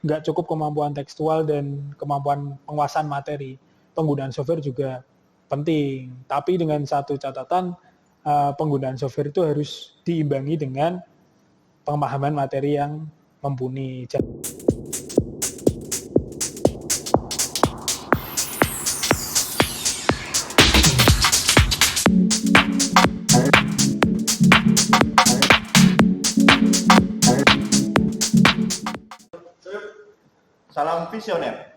nggak cukup kemampuan tekstual dan kemampuan penguasaan materi. Penggunaan software juga penting, tapi dengan satu catatan, penggunaan software itu harus diimbangi dengan pemahaman materi yang mumpuni. Salam visioner.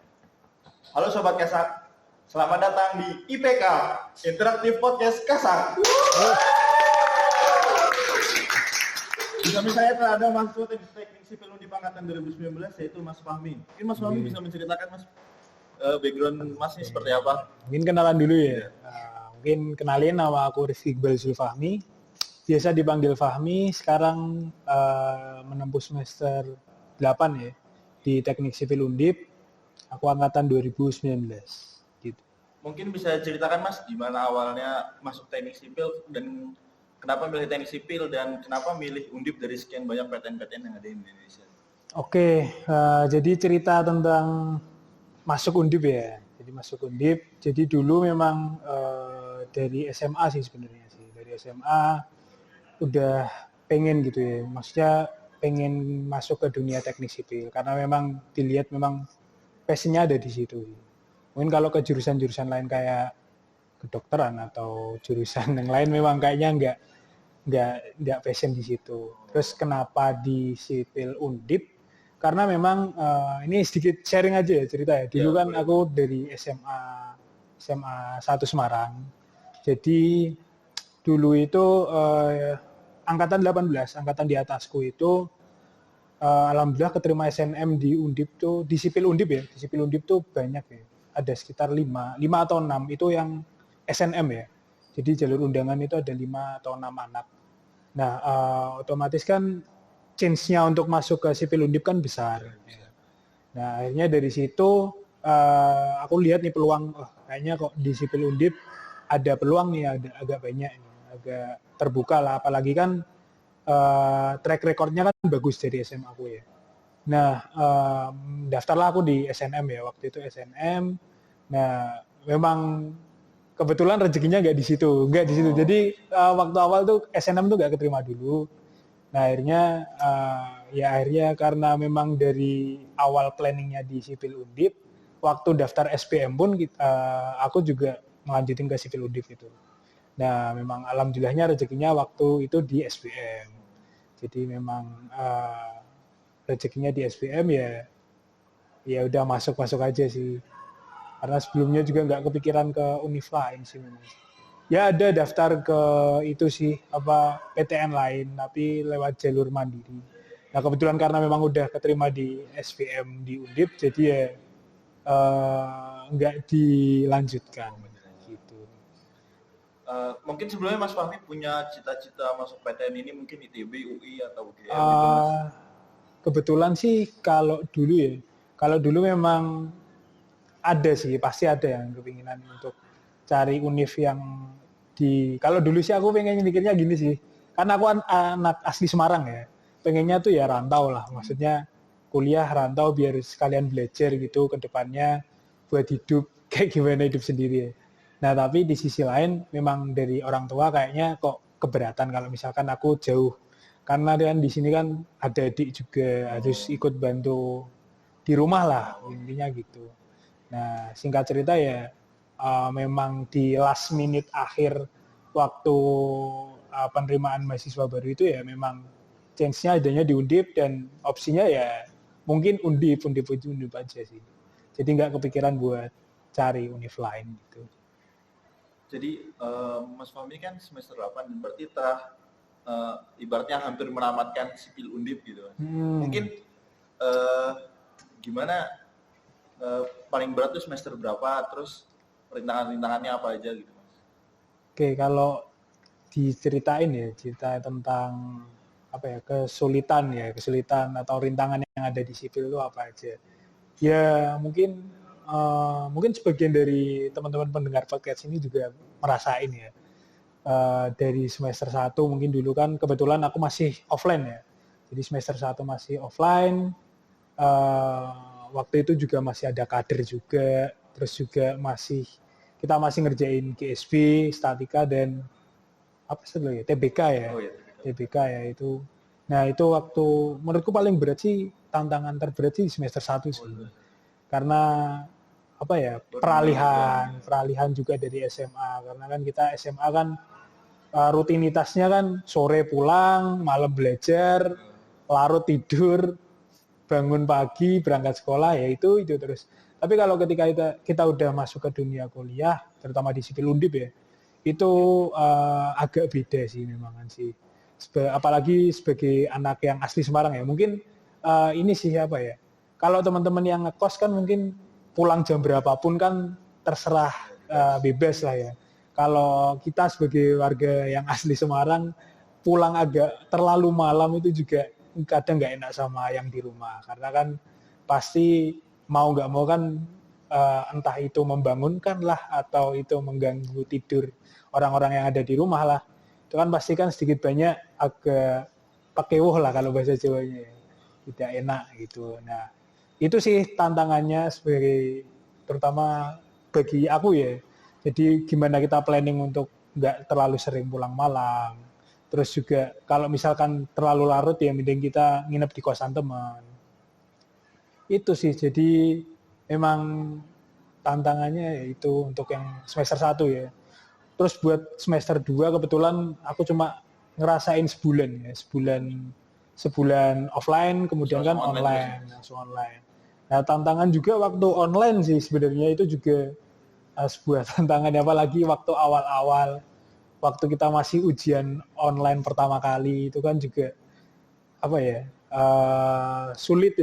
Halo Sobat Kasak, selamat datang di IPK, Interaktif Podcast Kasak. Di samping saya telah ada mahasiswa Teknik Sipil Undip Angkatan 2019, yaitu Mas Fahmi. Mungkin Mas Fahmi bisa menceritakan Mas, background Masnya seperti apa? Mungkin kenalan dulu ya. Mungkin kenalin, nama aku Rizky Iqbal Zulfahmi. Biasa dipanggil Fahmi, sekarang menempuh semester 8 ya di Teknik Sipil Undip. Aku angkatan 2019 gitu. Mungkin bisa ceritakan Mas gimana awalnya masuk Teknik Sipil dan kenapa milih Teknik Sipil dan kenapa milih Undip dari sekian banyak PTN-PTN yang ada di Indonesia? Oke, jadi cerita tentang masuk Undip ya. Jadi masuk Undip. Jadi dulu memang dari SMA sih sebenarnya sih. Dari SMA udah pengen gitu ya. Maksudnya pengen masuk ke dunia teknik sipil karena memang dilihat memang passionnya ada di situ. Mungkin kalau ke jurusan-jurusan lain kayak kedokteran atau jurusan yang lain memang kayaknya nggak passion di situ. Terus kenapa di sipil Undip? Karena memang ini sedikit sharing aja ya cerita ya. Dulu kan aku dari SMA 1 Semarang. Jadi dulu itu angkatan 18, angkatan di atasku itu alhamdulillah keterima SNM di Undip tuh, di Sipil Undip ya. Di Sipil Undip tuh banyak ya. Ada sekitar 5 atau 6 itu yang SNM ya. Jadi jalur undangan itu ada 5 atau 6 anak. Nah, otomatis kan chance-nya untuk masuk ke Sipil Undip kan besar. Nah, akhirnya dari situ aku lihat nih peluang, kayaknya kok di Sipil Undip ada peluang nih, ada agak banyak nih, agak terbuka lah, apalagi kan track recordnya kan bagus dari SMA aku ya. Nah, daftarlah aku di SNM ya, waktu itu SNM. Nah, memang kebetulan rezekinya nggak di situ. Jadi waktu awal tuh SNM tuh nggak keterima dulu. Nah, akhirnya karena memang dari awal planningnya di Sipil Undip, waktu daftar SPM pun aku juga melanjutin ke Sipil Undip itu. Nah, memang alhamdulillahnya rezekinya waktu itu di SPM. Jadi memang rezekinya di SPM ya udah masuk aja sih. Karena sebelumnya juga nggak kepikiran ke univ lain sih memang. Ya ada daftar ke itu sih, PTN lain, tapi lewat jalur mandiri. Nah kebetulan karena memang udah keterima di SPM di Undip, jadi ya nggak dilanjutkan gitu. Mungkin sebelumnya Mas Fahmi punya cita-cita masuk PTN ini mungkin ITB, UI atau UGM gitu Mas? Kebetulan sih kalau dulu memang ada sih, pasti ada yang kepinginan untuk cari univ yang kalau dulu sih aku pengen mikirnya gini sih, karena aku anak asli Semarang ya, pengennya tuh ya rantau lah, maksudnya kuliah rantau biar sekalian belajar gitu ke depannya buat hidup kayak gimana hidup sendiri ya. Nah tapi di sisi lain memang dari orang tua kayaknya kok keberatan kalau misalkan aku jauh, karena kan di sini kan ada adik juga harus ikut bantu di rumah lah intinya gitu. Nah singkat cerita ya memang di last minute akhir waktu penerimaan mahasiswa baru itu ya memang chance-nya adanya di Undip dan opsinya ya mungkin Undip aja sih. Jadi nggak kepikiran buat cari univ lain gitu. Jadi Mas Fahmi kan semester 8 berarti telah ibaratnya hampir menamatkan Sipil Undip gitu. Mungkin gimana paling berat tuh semester berapa, terus rintangannya apa aja gitu Mas? Oke, kalau diceritain ya, cerita tentang kesulitan atau rintangan yang ada di sipil itu apa aja. Ya mungkin sebagian dari teman-teman pendengar podcast ini juga merasain ya. Dari semester 1 mungkin dulu kan kebetulan aku masih offline ya. Jadi semester 1 masih offline. eh, waktu itu juga masih ada kader juga, terus juga kita masih ngerjain GSB, statika dan apa sih dulu ya, TBK ya, Oh iya. TBK ya itu. Nah itu waktu menurutku paling berat sih, tantangan terberat sih di semester 1 sih, karena apa ya, peralihan juga dari SMA, karena kan kita SMA kan rutinitasnya kan sore pulang, malam belajar, larut tidur, bangun pagi, berangkat sekolah, ya itu terus. Tapi kalau ketika kita udah masuk ke dunia kuliah, terutama di sipil undip ya, itu agak beda sih memang kan sih. Apalagi sebagai anak yang asli Semarang ya, mungkin ini sih apa ya, kalau teman-teman yang ngekos kan mungkin pulang jam berapapun kan terserah, bebas lah ya. Kalau kita sebagai warga yang asli Semarang, pulang agak terlalu malam itu juga kadang nggak enak sama yang di rumah, karena kan pasti mau nggak mau kan, entah itu membangunkan lah atau itu mengganggu tidur orang-orang yang ada di rumah lah, itu kan pasti kan sedikit banyak agak pakewuh lah kalau bahasa Jawanya ya, tidak enak gitu. Nah itu sih tantangannya sebagai, terutama bagi aku ya, jadi gimana kita planning untuk nggak terlalu sering pulang malam, terus juga kalau misalkan terlalu larut ya mending kita nginep di kosan teman. Itu sih, jadi memang tantangannya itu untuk yang semester 1 ya. Terus buat semester 2 kebetulan aku cuma ngerasain sebulan ya, sebulan offline, kemudian kan langsung online. Nah tantangan juga waktu online sih sebenarnya, itu juga sebuah tantangan, apalagi waktu awal-awal, waktu kita masih ujian online pertama kali, itu kan juga apa ya, sulit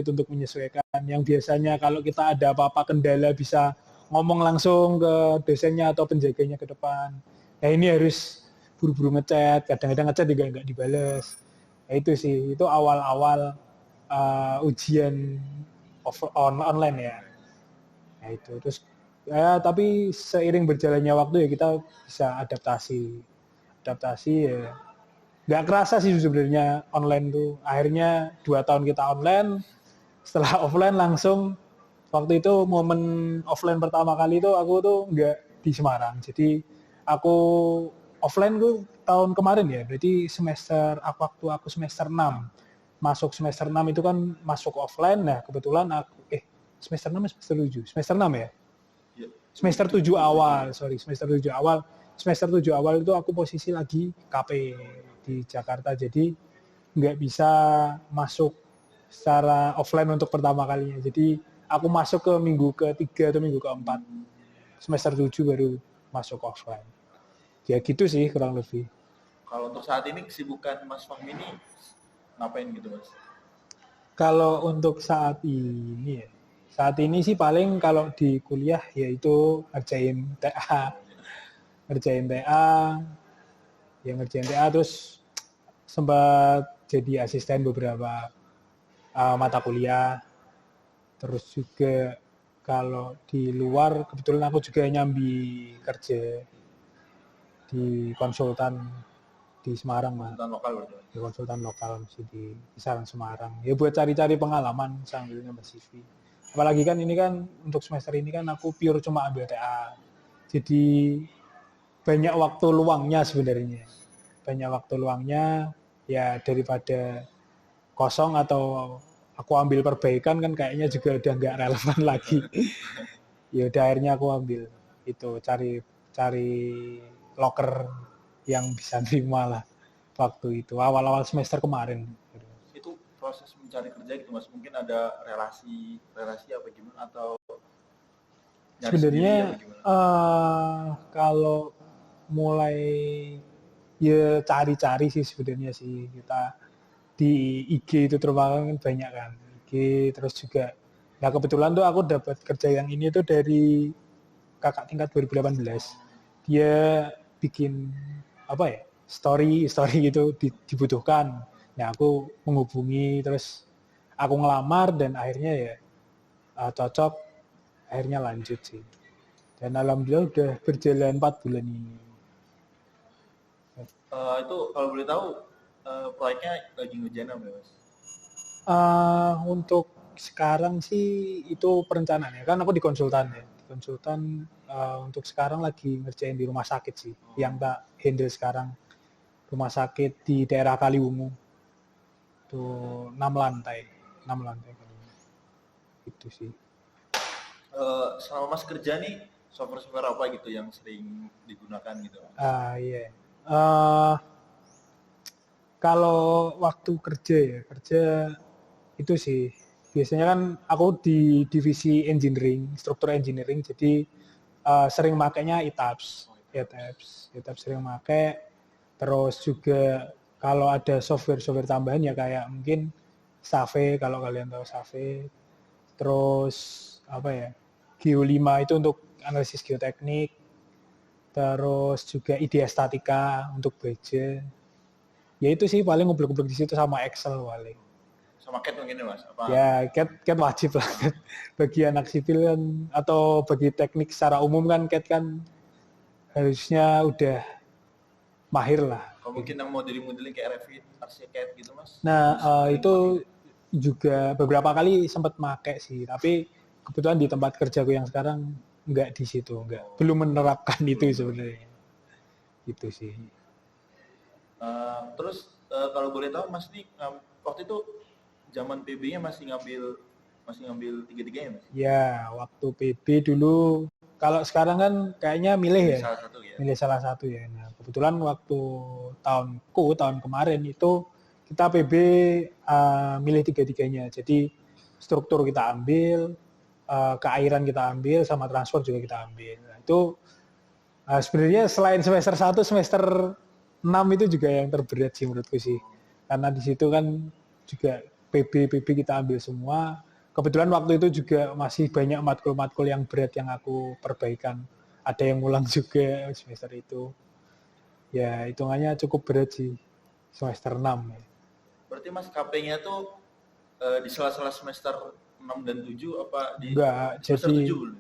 untuk menyesuaikan. Yang biasanya kalau kita ada apa-apa kendala bisa ngomong langsung ke dosennya atau penjaganya ke depan, nah ini harus buru-buru ngechat, kadang-kadang ngechat juga nggak dibales. Nah itu sih, itu awal-awal ujian online ya. Nah itu terus ya, tapi seiring berjalannya waktu ya kita bisa adaptasi ya. Nggak kerasa sih sebenarnya online tuh, akhirnya 2 tahun kita online, setelah offline langsung. Waktu itu momen offline pertama kali itu aku tuh nggak di Semarang, jadi aku offline tuh tahun kemarin ya, berarti waktu aku semester 6, masuk semester 6 itu kan masuk offline. Nah kebetulan aku semester 6 semester 7, semester 6 ya, semester 7 awal, semester 7 awal itu aku posisi lagi KP di Jakarta, jadi nggak bisa masuk secara offline untuk pertama kalinya. Jadi aku masuk ke minggu ke-3 atau minggu ke-4, semester 7 baru masuk offline. Ya gitu sih kurang lebih. Kalau untuk saat ini kesibukan Mas Fahmi ini ngapain gitu Mas? Kalau untuk saat ini sih paling kalau di kuliah yaitu ngerjain TA, terus sempat jadi asisten beberapa mata kuliah. Terus juga kalau di luar kebetulan aku juga nyambi kerja di konsultan di Semarang, Mas. Konsultan lokal berarti. Di konsultan lokal masih di kisaran Semarang. Ya buat cari-cari pengalaman sambil nambah CV. Apalagi kan ini kan untuk semester ini kan aku pure cuma ambil TA. Jadi banyak waktu luangnya sebenarnya. Banyak waktu luangnya, ya daripada kosong atau aku ambil perbaikan kan kayaknya juga udah nggak relevan lagi. Ya udah akhirnya aku ambil itu, cari loker yang bisa terima lah waktu itu awal-awal semester kemarin. Itu proses mencari kerja gitu Mas, mungkin ada relasi apa gimana, atau nyari Sebenarnya sendiri apa gimana? kalau mulai ya cari-cari sih sebenarnya sih, kita di IG itu terutama kan banyak kan, IG terus juga. Nah kebetulan tuh aku dapat kerja yang ini tuh dari kakak tingkat 2018. Dia bikin apa ya, story gitu dibutuhkan. Nah aku menghubungi, terus aku ngelamar dan akhirnya ya cocok, akhirnya lanjut sih. Dan alhamdulillah udah berjalan 4 bulan ini. Itu kalau boleh tahu proyeknya lagi ngerjain apa ya Mas? Untuk sekarang sih itu perencanaannya kan aku di konsultan ya. Di konsultan untuk sekarang lagi ngerjain di rumah sakit sih. Yang tak handle sekarang rumah sakit di daerah Kaliwungu. Tuh 6 lantai. 6 lantai. Itu sih. Selama Mas kerja nih, software-software apa gitu yang sering digunakan gitu? Iya. Kalau waktu kerja itu sih biasanya kan aku di divisi engineering, struktur engineering, jadi sering makainya ETABS sering pakai. Terus juga kalau ada software tambahan ya kayak mungkin Save, kalau kalian tahu Save. Terus apa ya, Geo5 itu untuk analisis geoteknik. Terus juga IDEA Statika untuk baja. Ya itu sih paling ngublek-ngublek di situ sama Excel paling. Sama CAD mungkin ya Mas? Apa? Ya, CAD wajib lah. Bagi anak sipil kan, atau bagi teknik secara umum kan, CAD kan harusnya udah mahir lah. Kalau mungkin yang modeling-modeling kayak Revit, ArchiCAD gitu Mas? Nah, Sering itu pakai. juga beberapa kali sempat make sih, tapi kebetulan di tempat kerjaku yang sekarang nggak di situ, belum menerapkan itu sebenarnya. Itu sih. Terus kalau boleh tahu Mas nih waktu itu zaman PB-nya masih ngambil tiga-tiganya Mas? Ya, waktu PB dulu, kalau sekarang kan kayaknya milih ya. Salah satu ya. Milih salah satu ya. Nah, kebetulan waktu tahun kemarin itu kita PB milih tiga-tiganya. Jadi struktur kita ambil, keairan kita ambil, sama transport juga kita ambil. Nah, itu sebenarnya selain semester 1, semester 6 itu juga yang terberat sih menurutku sih. Karena di situ kan juga PB kita ambil semua. Kebetulan waktu itu juga masih banyak matkul-matkul yang berat yang aku perbaikan. Ada yang ngulang juga semester itu. Ya, hitungannya cukup berat sih semester 6. Ya. Berarti Mas KP-nya tuh di sela-sela semester 6 dan 7 apa di Enggak, semester 7?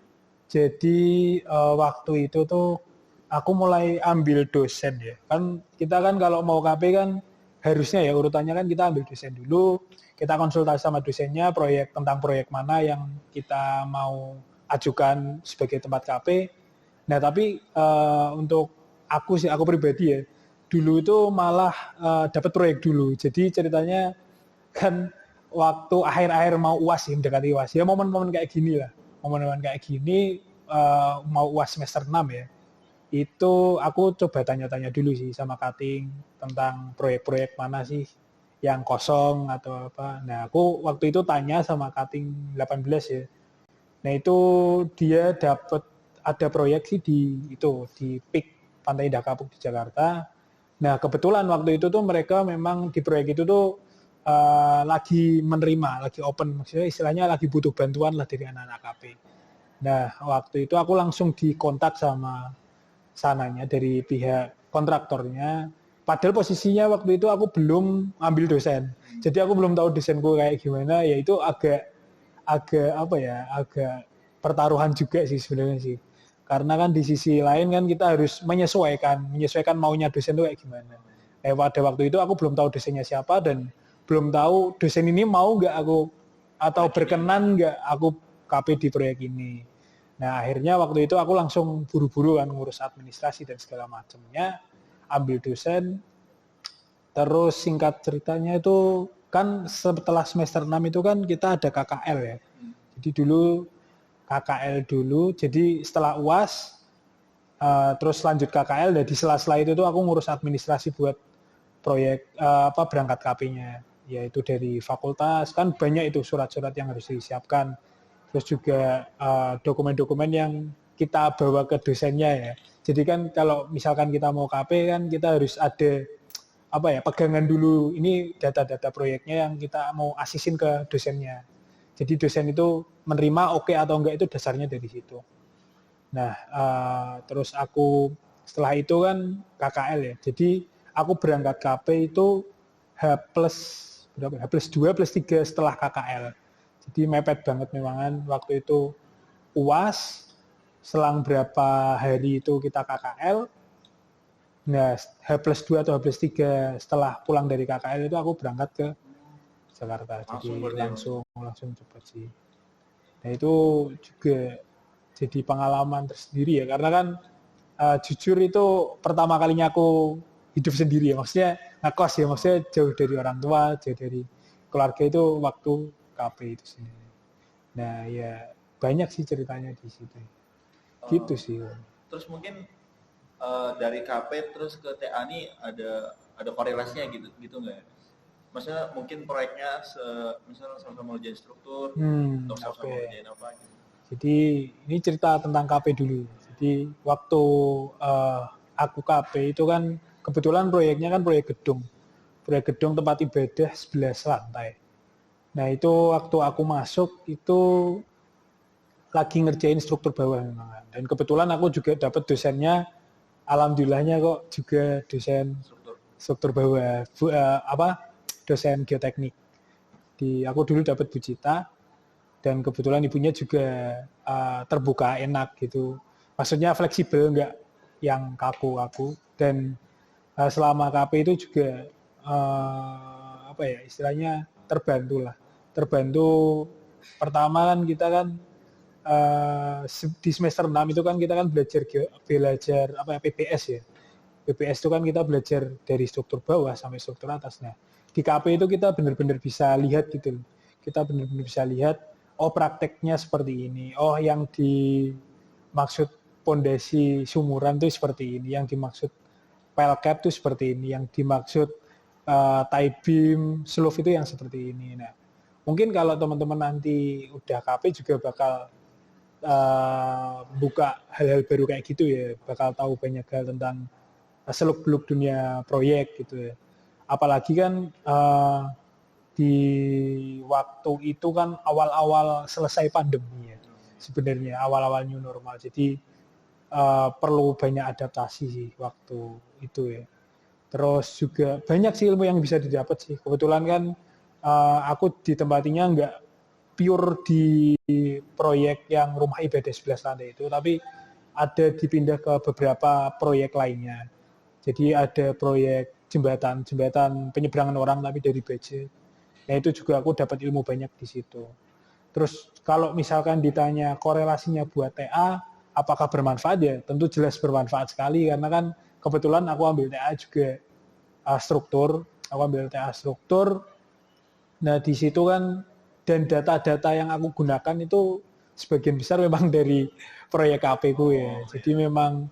Jadi waktu itu tuh aku mulai ambil dosen ya. Kan kita kan kalau mau KP kan harusnya ya urutannya kan kita ambil dosen dulu, kita konsultasi sama dosennya tentang proyek mana yang kita mau ajukan sebagai tempat KP. Nah, tapi untuk aku pribadi ya, dulu itu malah dapat proyek dulu. Jadi ceritanya kan waktu akhir-akhir mau UAS sih, mendekati UAS. Ya momen-momen kayak gini lah. Momen-momen kayak gini mau UAS semester 6 ya. Itu aku coba tanya-tanya dulu sih sama Kating tentang proyek-proyek mana sih yang kosong atau apa. Nah, aku waktu itu tanya sama Kating 18 ya. Nah, itu dia dapat ada proyek sih di PIK Pantai Indah Kapuk di Jakarta. Nah, kebetulan waktu itu tuh mereka memang di proyek itu tuh lagi menerima, lagi open, maksudnya istilahnya lagi butuh bantuan lah dari anak-anak KP. Nah, waktu itu aku langsung dikontak sama sananya dari pihak kontraktornya. Padahal posisinya waktu itu aku belum ambil dosen. Jadi aku belum tahu dosenku kayak gimana, ya itu agak agak pertaruhan juga sih sebenarnya sih. Karena kan di sisi lain kan kita harus menyesuaikan maunya dosen itu kayak gimana. Pada waktu itu aku belum tahu dosennya siapa dan belum tahu dosen ini mau nggak aku atau berkenan nggak aku KP di proyek ini. Nah, akhirnya waktu itu aku langsung buru-buru kan ngurus administrasi dan segala macamnya, ambil dosen. Terus singkat ceritanya itu kan setelah semester 6 itu kan kita ada KKL ya. Jadi dulu KKL dulu, jadi setelah UAS terus lanjut KKL, dan di sela-sela itu tuh aku ngurus administrasi buat proyek berangkat KP-nya, yaitu dari fakultas kan banyak itu surat-surat yang harus disiapkan. Terus juga dokumen-dokumen yang kita bawa ke dosennya ya. Jadi kan kalau misalkan kita mau KP kan kita harus ada pegangan dulu, ini data-data proyeknya yang kita mau asisin ke dosennya. Jadi dosen itu menerima oke atau enggak itu dasarnya dari situ. Nah, terus aku setelah itu kan KKL ya. Jadi aku berangkat KP itu H+2 plus 3 setelah KKL. Jadi mepet banget memang waktu itu UAS, selang berapa hari itu kita KKL. Nah, H+2 atau H+3 setelah pulang dari KKL itu aku berangkat ke Jakarta. Jadi Langsung berarti ya, Mas? langsung cepat sih. Nah itu juga jadi pengalaman tersendiri ya, karena kan jujur itu pertama kalinya aku hidup sendiri ya, maksudnya ngekos ya, maksudnya jauh dari orang tua, jauh dari keluarga itu waktu KP itu sendiri. Nah ya banyak sih ceritanya di situ. Gitu Eh, sih. terus mungkin dari KP terus ke TA ini ada korelasinya gitu nggak ya? Maksudnya mungkin proyeknya misalnya sama-sama ngerjain struktur atau sama-sama Oke. ngerjain apa gitu. Jadi ini cerita tentang KP dulu. Jadi waktu uh, aku KP itu kan kebetulan proyeknya kan proyek gedung tempat ibadah 11 lantai. Nah itu waktu aku masuk itu lagi ngerjain struktur bawah memang. Dan kebetulan aku juga dapat dosennya, alhamdulillahnya kok juga dosen Struktur. struktur bawah, dosen geoteknik. Aku dulu dapat Bu Cita, dan kebetulan ibunya juga terbuka, enak gitu. Maksudnya fleksibel, nggak yang kaku-kaku. Dan selama KP itu juga apa ya istilahnya terbantu lah. Terbantu pertama kan kita kan di semester 6 itu kan kita kan belajar apa ya PPS ya. PPS itu kan kita belajar dari struktur bawah sampai struktur atas. Nah, di KP itu kita benar-benar bisa lihat gitu. Kita benar-benar bisa lihat, oh prakteknya seperti ini. Oh yang dimaksud pondasi sumuran itu seperti ini. Yang dimaksud pile cap itu seperti ini. Yang dimaksud tie beam, slope itu yang seperti ini. Nah, mungkin kalau teman-teman nanti udah KP juga bakal buka hal-hal baru kayak gitu ya. Bakal tahu banyak hal tentang seluk-beluk dunia proyek gitu ya. Apalagi kan di waktu itu kan awal-awal selesai pandemi ya. Sebenarnya awal-awal new normal. Jadi perlu banyak adaptasi sih waktu itu ya. Terus juga banyak sih ilmu yang bisa didapat sih. Kebetulan kan aku ditempatinya nggak pure di proyek yang rumah ibadah 11 lantai itu, tapi ada dipindah ke beberapa proyek lainnya. Jadi ada proyek jembatan penyeberangan orang tapi dari budget. Nah itu juga aku dapat ilmu banyak di situ. Terus kalau misalkan ditanya korelasinya buat TA, apakah bermanfaat ya? Tentu jelas bermanfaat sekali karena kan kebetulan aku ambil TA juga struktur, aku ambil TA struktur. Nah di situ kan dan data-data yang aku gunakan itu sebagian besar memang dari proyek KP ku ya. Jadi memang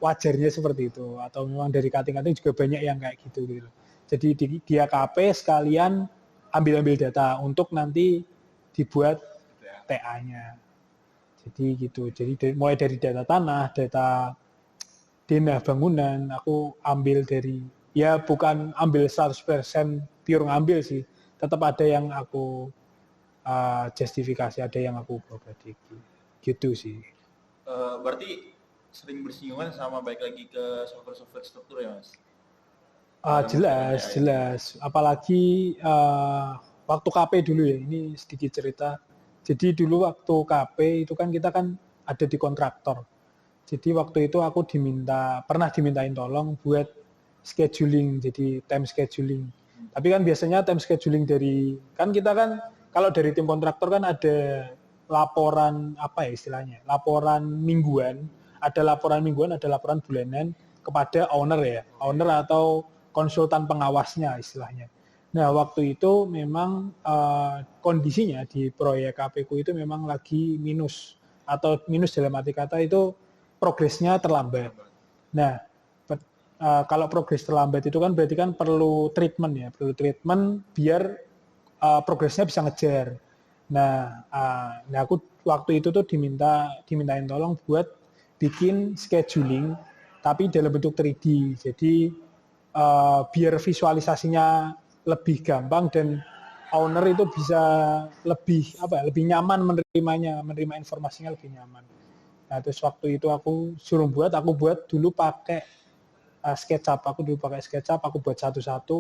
wajarnya seperti itu atau memang dari kating-kating juga banyak yang kayak gitu gitu. Jadi dia KP sekalian ambil data untuk nanti dibuat TA-nya. Jadi gitu. Jadi mulai dari data tanah, data denah bangunan, aku ambil dari ya bukan ambil 100% pure ngambil sih. Tetap ada yang aku justifikasi, ada yang aku perbaiki. Gitu sih. Berarti sering bersinggungan sama baik lagi ke software struktur ya Mas? Jelas. Apalagi waktu KP dulu ya, ini sedikit cerita. Jadi dulu waktu KP itu kan kita kan ada di kontraktor. Jadi waktu itu aku pernah dimintain tolong buat scheduling, jadi time scheduling. Tapi kan biasanya time scheduling kan kita kan kalau dari tim kontraktor kan ada laporan apa ya istilahnya, laporan mingguan, ada laporan bulanan kepada owner atau konsultan pengawasnya istilahnya. Nah waktu itu memang kondisinya di proyek KP ku itu memang lagi minus, atau minus dalam arti kata itu progresnya terlambat. Nah kalau progres terlambat itu kan berarti kan perlu treatment biar progresnya bisa ngejar. Nah aku waktu itu tuh dimintain tolong buat bikin scheduling tapi dalam bentuk 3D. Jadi biar visualisasinya lebih gampang dan owner itu bisa lebih nyaman menerima informasinya lebih nyaman. Nah terus waktu itu aku buat dulu pakai SketchUp, aku buat satu-satu,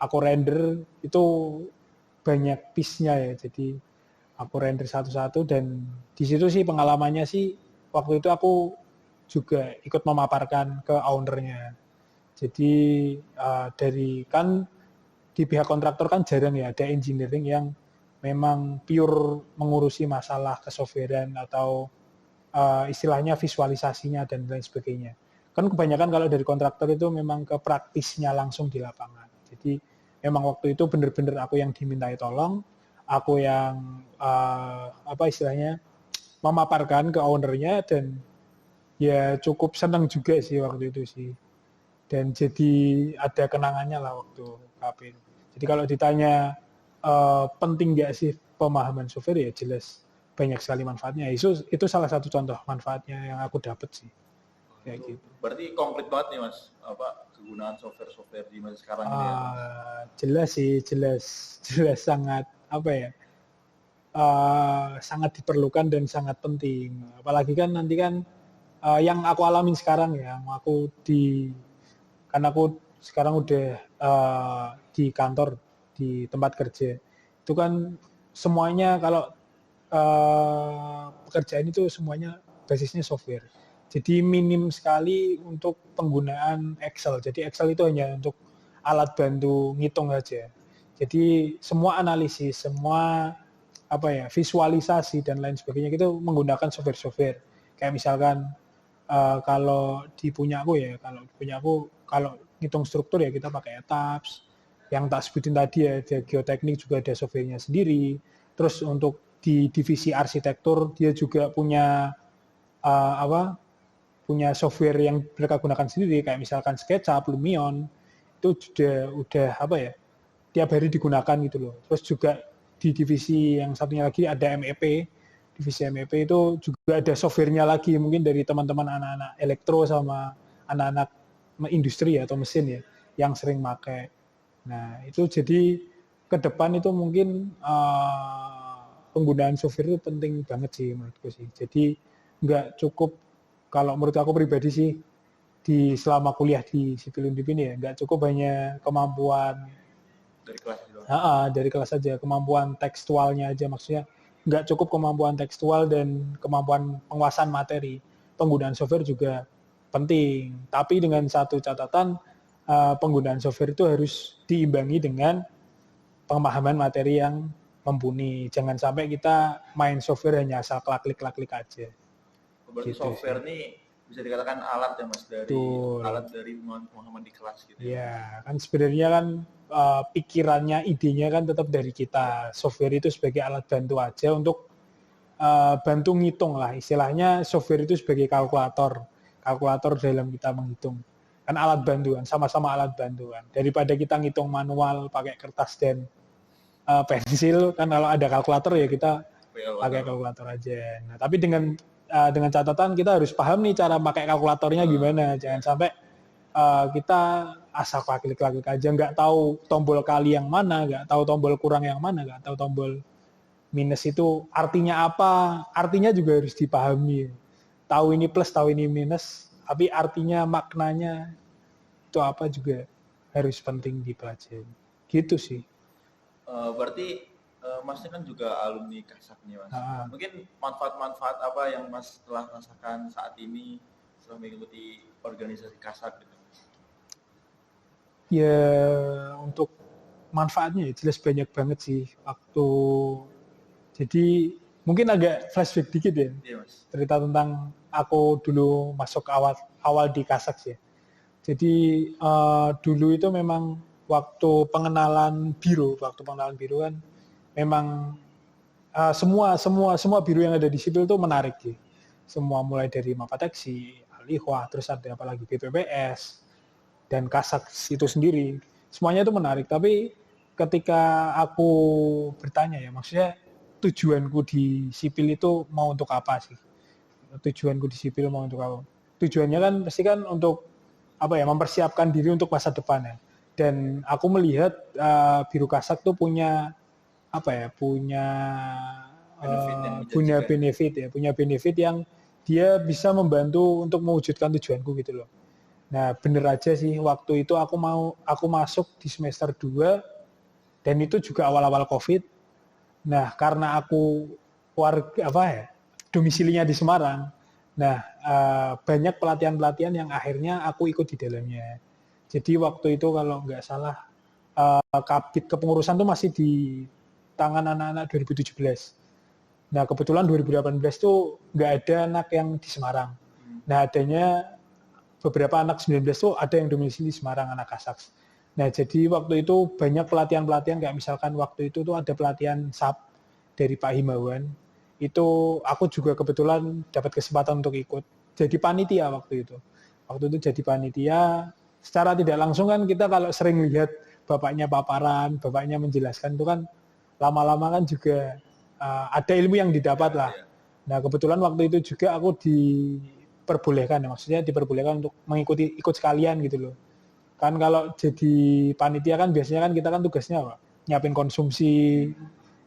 aku render itu banyak piece-nya ya, jadi aku render satu-satu dan di situ sih pengalamannya sih waktu itu aku juga ikut memaparkan ke ownernya. Jadi dari kan di pihak kontraktor kan jarang ya ada engineering yang memang pure mengurusi masalah kesoftwarean atau istilahnya visualisasinya dan lain sebagainya. Kan kebanyakan kalau dari kontraktor itu memang ke praktisnya langsung di lapangan. Jadi memang waktu itu benar-benar aku yang dimintai tolong, aku yang apa istilahnya memaparkan ke ownernya dan ya cukup senang juga sih waktu itu sih. Dan jadi ada kenangannya lah waktu KP. Jadi kalau ditanya penting nggak sih pemahaman software, ya jelas banyak sekali manfaatnya. Itu salah satu contoh manfaatnya yang aku dapat sih. Kayak gitu. Berarti komplit banget nih Mas, apa kegunaan software di masa sekarang ini ya? Jelas sih, jelas sangat apa ya? Sangat diperlukan dan sangat penting. Apalagi kan nanti kan yang aku alamin sekarang ya, kan aku sekarang udah di kantor, di tempat kerja. Itu kan semuanya kalau pekerjaan itu semuanya basisnya software. Jadi minim sekali untuk penggunaan Excel. Jadi Excel itu hanya untuk alat bantu ngitung saja. Jadi semua analisis, semua apa ya visualisasi dan lain sebagainya itu menggunakan software. Kayak misalkan kalau di punya aku kalau ngitung struktur ya kita pakai tabs. Yang tak sebutin tadi ya, ada geoteknik juga ada softwarenya sendiri. Terus untuk di divisi arsitektur dia juga punya punya software yang mereka gunakan sendiri kayak misalkan SketchUp, Lumion itu udah apa ya tiap hari digunakan gitu loh. Terus juga di divisi yang satunya lagi ada MEP. Divisi MEP itu juga ada softwarenya lagi mungkin dari teman-teman anak-anak elektro sama anak-anak industri atau mesin ya yang sering pakai. Nah itu jadi ke depan itu mungkin penggunaan software itu penting banget sih menurutku sih. Jadi nggak cukup kalau menurut aku pribadi sih di selama kuliah di sipil undip ini ya nggak cukup hanya kemampuan dari kelas itu. Dari kelas saja, kemampuan tekstualnya aja maksudnya nggak cukup kemampuan tekstual dan kemampuan penguasaan materi. Penggunaan software juga penting, tapi dengan satu catatan penggunaan software itu harus diimbangi dengan pemahaman materi yang mumpuni. Jangan sampai kita main software hanya asal klik-klik aja. Berarti gitu software ini bisa dikatakan alat ya Mas dari alat dari pemahaman di kelas gitu ya. Ya, kan sebenarnya kan pikirannya, idenya kan tetap dari kita. Software itu sebagai alat bantu aja untuk bantu ngitung lah. Istilahnya software itu sebagai kalkulator dalam kita menghitung. Kan alat bantuan, sama-sama alat bantuan. Daripada kita ngitung manual pakai kertas dan pensil, kan kalau ada kalkulator ya kita pakai kalkulator aja. Nah, tapi dengan catatan kita harus paham nih cara pakai kalkulatornya gimana. Jangan sampai kita asal klik aja, nggak tahu tombol kali yang mana, nggak tahu tombol kurang yang mana, nggak tahu tombol minus itu artinya apa. Artinya juga harus dipahami. Tahu ini plus, tahu ini minus, tapi artinya, maknanya itu apa juga harus penting dipelajari. Gitu sih. Berarti Mas kan juga alumni Kasak nih Mas. Mungkin manfaat-manfaat apa yang Mas telah rasakan saat ini setelah mengikuti organisasi Kasak gitu? Ya untuk manfaatnya ya jelas banyak banget sih waktu. Jadi mungkin agak flashback dikit ya. Iya, Mas. Cerita tentang aku dulu masuk awal di Kasak sih. Jadi dulu itu memang waktu pengenalan biro kan memang semua biro yang ada di sipil itu menarik sih. Semua mulai dari Mapateksi, Alihwa, terus ada apalagi BPPS dan Kasak itu sendiri. Semuanya itu menarik, tapi ketika aku bertanya ya, maksudnya tujuanku di sipil itu mau untuk apa sih? Tujuanku di sipil mau untuk apa? Tujuannya kan pasti kan untuk apa ya, mempersiapkan diri untuk masa depan ya. Dan aku melihat Biro Kasak tuh punya apa ya, punya benefit yang dia bisa membantu untuk mewujudkan tujuanku gitu loh. Nah, bener aja sih waktu itu aku masuk di semester 2 dan itu juga awal-awal Covid. Nah, karena aku domisilinya di Semarang. Nah, banyak pelatihan-pelatihan yang akhirnya aku ikut di dalamnya. Jadi waktu itu kalau nggak salah kabit kepengurusan tuh masih di tangan anak-anak 2017. Nah kebetulan 2018 tuh nggak ada anak yang di Semarang. Nah adanya beberapa anak 19 tuh ada yang domisili di Semarang, anak Kasaks. Nah jadi waktu itu banyak pelatihan-pelatihan, kayak misalkan waktu itu tuh ada pelatihan SAP dari Pak Himawan. Itu aku juga kebetulan dapat kesempatan untuk ikut. Jadi panitia waktu itu. Waktu itu jadi panitia, secara tidak langsung kan kita kalau sering lihat bapaknya paparan, bapaknya menjelaskan itu kan lama-lama kan juga ada ilmu yang didapat lah. Nah kebetulan waktu itu juga aku diperbolehkan, maksudnya diperbolehkan untuk mengikuti ikut sekalian gitu loh. Kan kalau jadi panitia kan biasanya kan kita kan tugasnya apa? Nyiapin konsumsi,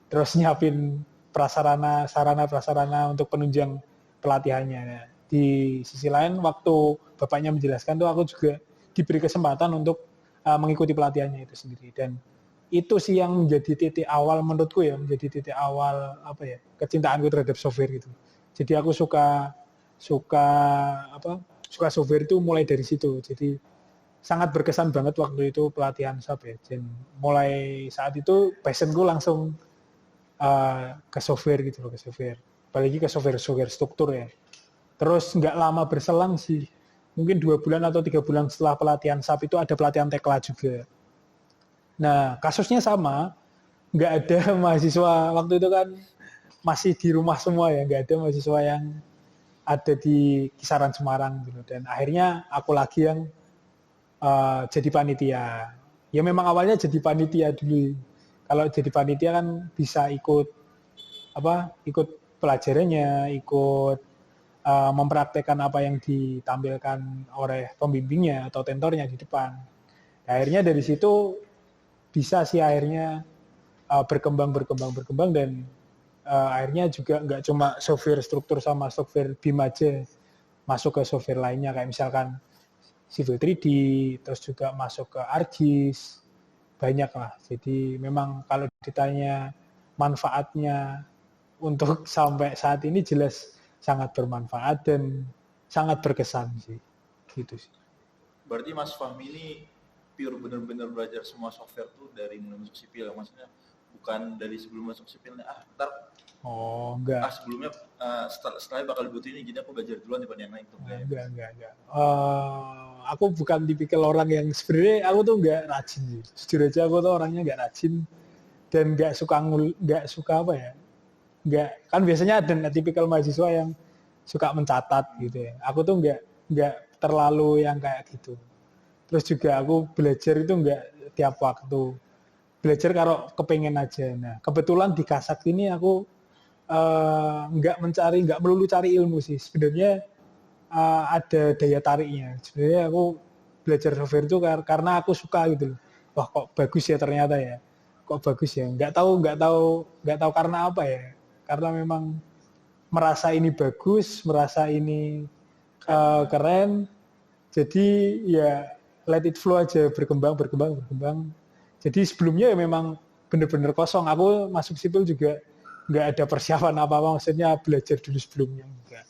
terus nyiapin sarana prasarana untuk penunjang pelatihannya. Nah, di sisi lain waktu bapaknya menjelaskan tuh aku juga diberi kesempatan untuk mengikuti pelatihannya itu sendiri, dan itu sih yang menjadi titik awal menurutku ya, menjadi titik awal apa ya, kecintaanku terhadap software gitu. Jadi aku suka software itu mulai dari situ. Jadi sangat berkesan banget waktu itu pelatihan SAP ya. Dan mulai saat itu passionku langsung ke software gitu loh, ke software. Apalagi ke software struktur ya. Terus nggak lama berselang sih, mungkin 2 bulan atau 3 bulan setelah pelatihan SAP itu ada pelatihan Tekla juga. Nah kasusnya sama, nggak ada mahasiswa waktu itu kan masih di rumah semua ya, nggak ada mahasiswa yang ada di kisaran Semarang gitu. Dan akhirnya aku lagi yang jadi panitia. Ya memang awalnya jadi panitia dulu. Kalau jadi panitia kan bisa ikut pelajarannya, ikut mempraktekkan apa yang ditampilkan oleh pembimbingnya atau tentornya di depan. Akhirnya dari situ bisa sih akhirnya berkembang dan akhirnya juga nggak cuma software struktur sama software BIM aja, masuk ke software lainnya kayak misalkan Civil 3D, terus juga masuk ke ArcGIS, banyak lah. Jadi memang kalau ditanya manfaatnya untuk sampai saat ini jelas sangat bermanfaat dan sangat berkesan sih, gitu sih. Berarti Mas Fahmi ini pure benar-benar belajar semua software tuh dari mulai masuk sipil, maksudnya bukan dari sebelum masuk sipilnya ntar enggak. Sebelumnya setelahnya bakal butuh ini, jadi aku belajar duluan daripada yang lain tuh. Enggak. Aku bukan tipikal orang yang sebenarnya aku tuh enggak rajin sih. Jujur aja aku tuh orangnya enggak rajin dan enggak suka apa ya? Enggak, kan biasanya ada tipikal mahasiswa yang suka mencatat gitu ya. Aku tuh enggak terlalu yang kayak gitu. Terus juga aku belajar itu enggak tiap waktu. Belajar kalau kepengen aja. Nah, kebetulan di Kasak ini aku nggak melulu cari ilmu sih. Sebenarnya ada daya tariknya. Sebenarnya aku belajar software itu karena aku suka gitu loh. Wah kok bagus ya ternyata ya. Kok bagus ya. Nggak tahu karena apa ya. Karena memang merasa ini bagus, merasa ini keren. Jadi ya let it flow aja, berkembang. Jadi sebelumnya ya memang bener-bener kosong. Aku masuk sipil juga nggak ada persiapan apa-apa, maksudnya belajar dulu sebelumnya. Enggak.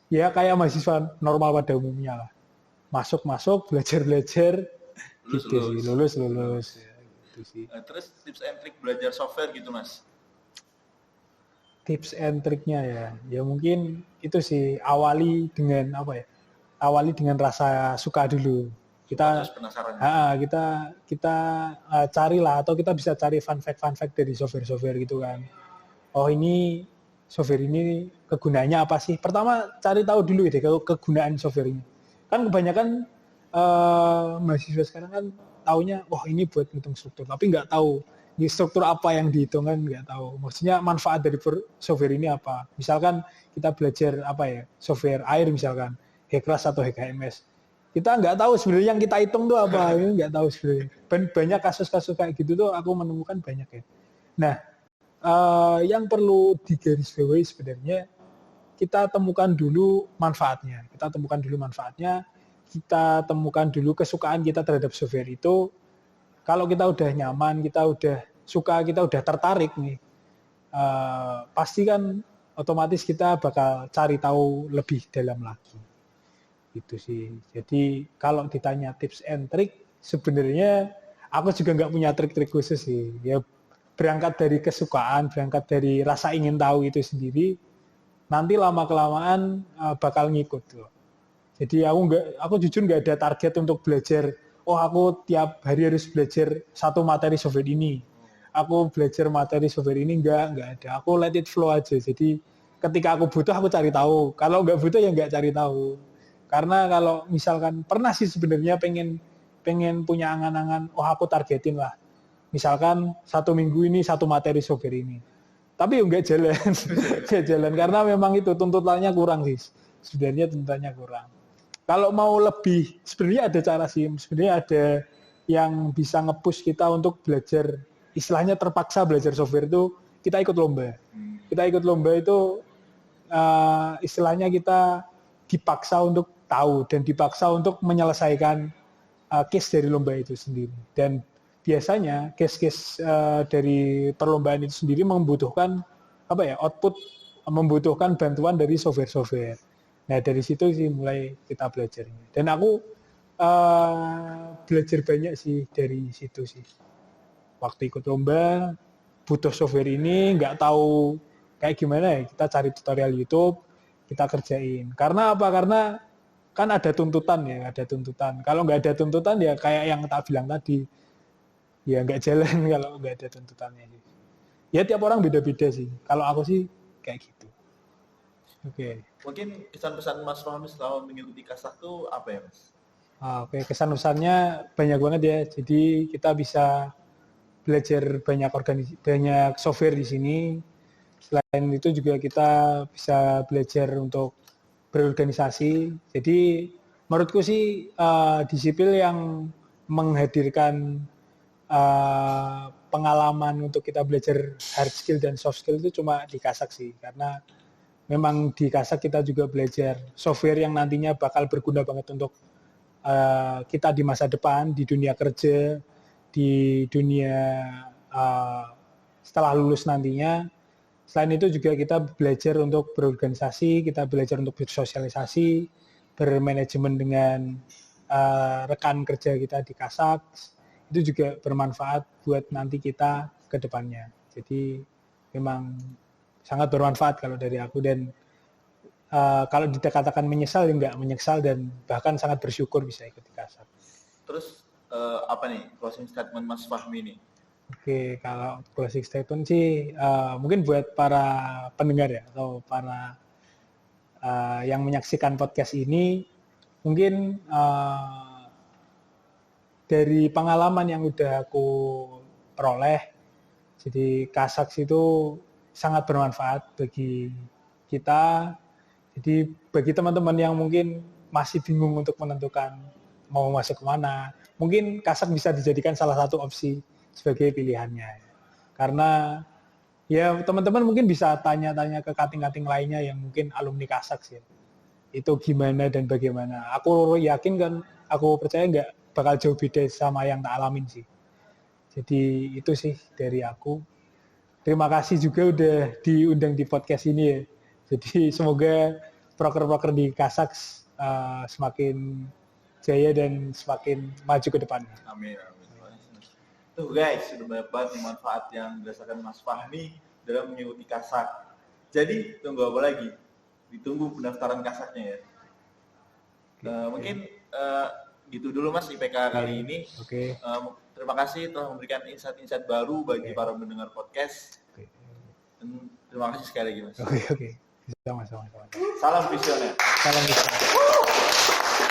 Ya kayak mahasiswa normal pada umumnya lah. Masuk, belajar, gitu sih. Lulus. Ya, gitu sih. Terus tips and trick belajar software gitu Mas? Tips and triknya ya mungkin itu sih, awali dengan rasa suka dulu. Kita carilah, atau kita bisa cari fun fact dari software gitu kan. Oh ini software ini kegunaannya apa sih? Pertama cari tahu dulu deh kegunaan software ini. Kan kebanyakan mahasiswa sekarang kan taunya wah ini buat ngitung struktur, tapi nggak tahu ini struktur apa yang dihitung, kan nggak tahu. Maksudnya manfaat dari software ini apa? Misalkan kita belajar software air misalkan, HECRAS atau HKMS. Kita nggak tahu sebenarnya yang kita hitung tuh apa, nggak tahu sebenarnya. Banyak kasus-kasus kayak gitu tuh aku menemukan banyak ya. Nah, yang perlu digarisbawahi sebenarnya kita temukan dulu manfaatnya. Kita temukan dulu kesukaan kita terhadap software itu. Kalau kita udah nyaman, kita udah suka, kita udah tertarik nih, pasti kan otomatis kita bakal cari tahu lebih dalam lagi. Gitu sih. Jadi kalau ditanya tips and trick, sebenarnya aku juga nggak punya trik-trik khusus sih. Ya berangkat dari kesukaan, berangkat dari rasa ingin tahu itu sendiri, nanti lama-kelamaan bakal ngikut loh. Jadi aku jujur nggak ada target untuk belajar. Oh aku tiap hari harus belajar satu materi software ini. Aku belajar materi software ini nggak ada. Aku let it flow aja. Jadi ketika aku butuh aku cari tahu. Kalau nggak butuh ya nggak cari tahu. Karena kalau misalkan pernah sih sebenarnya pengen punya angan-angan. Oh aku targetin lah. Misalkan 1 minggu ini 1 materi software ini. Tapi nggak jalan, nggak jalan karena memang itu tuntutannya kurang sih. Sebenarnya tuntutannya kurang. Kalau mau lebih, sebenarnya ada cara sih. Sebenarnya ada yang bisa nge-push kita untuk belajar, istilahnya terpaksa belajar software itu, kita ikut lomba. Kita ikut lomba itu, istilahnya kita dipaksa untuk tahu dan dipaksa untuk menyelesaikan case dari lomba itu sendiri. Dan biasanya case-case dari perlombaan itu sendiri membutuhkan output, membutuhkan bantuan dari software-software. Nah dari situ sih mulai kita belajarnya. Dan aku belajar banyak sih dari situ sih. Waktu ikut lomba, butuh software ini, nggak tahu kayak gimana ya, kita cari tutorial YouTube, kita kerjain. Karena apa? Karena kan ada tuntutan ya, ada tuntutan. Kalau nggak ada tuntutan ya kayak yang tak bilang tadi, ya nggak jalan kalau nggak ada tuntutannya. Ya tiap orang beda-beda sih. Kalau aku sih kayak gitu. Oke. Mungkin kesan-pesan Mas Fahmi selama mengikuti Kasak tuh apa ya Mas? Oke, kesan-pesannya banyak banget ya. Jadi kita bisa belajar banyak software di sini. Selain itu juga kita bisa belajar untuk berorganisasi. Jadi menurutku sih disiplin yang menghadirkan pengalaman untuk kita belajar hard skill dan soft skill itu cuma di Kasak sih. Karena memang di Kasak kita juga belajar software yang nantinya bakal berguna banget untuk kita di masa depan, di dunia kerja, di dunia setelah lulus nantinya. Selain itu juga kita belajar untuk berorganisasi, kita belajar untuk bersosialisasi, bermanajemen dengan rekan kerja kita di Kasak. Itu juga bermanfaat buat nanti kita ke depannya. Jadi memang sangat bermanfaat kalau dari aku, dan kalau dikatakan menyesal ya nggak menyesal, dan bahkan sangat bersyukur bisa ikut di Kasak. Terus apa nih closing statement Mas Fahmi nih? Oke, kalau closing statement sih mungkin buat para pendengar ya, atau para yang menyaksikan podcast ini, mungkin dari pengalaman yang udah aku peroleh, jadi Kasak itu sangat bermanfaat bagi kita. Jadi bagi teman-teman yang mungkin masih bingung untuk menentukan mau masuk kemana, mungkin Kasak bisa dijadikan salah satu opsi sebagai pilihannya. Karena ya teman-teman mungkin bisa tanya-tanya ke kating-kating lainnya yang mungkin alumni Kasak sih. Itu gimana dan bagaimana. Aku yakin kan, aku percaya nggak bakal jauh beda sama yang tak alamin sih. Jadi itu sih dari aku. Terima kasih juga udah diundang di podcast ini ya. Jadi semoga proker-proker di Kasak semakin jaya dan semakin maju ke depannya. Amin. Tuh guys, sudah banyak banget manfaat yang dirasakan Mas Fahmi dalam mengikuti Kasak. Jadi tunggu apa lagi? Ditunggu pendaftaran Kasaknya ya. Mungkin gitu dulu Mas IPK kali ini. Oke. Terima kasih telah memberikan insight-insight baru bagi para pendengar podcast. Dan terima kasih sekali lagi Mas. Oke. Sama-sama. Salam visioner. Salam visioner.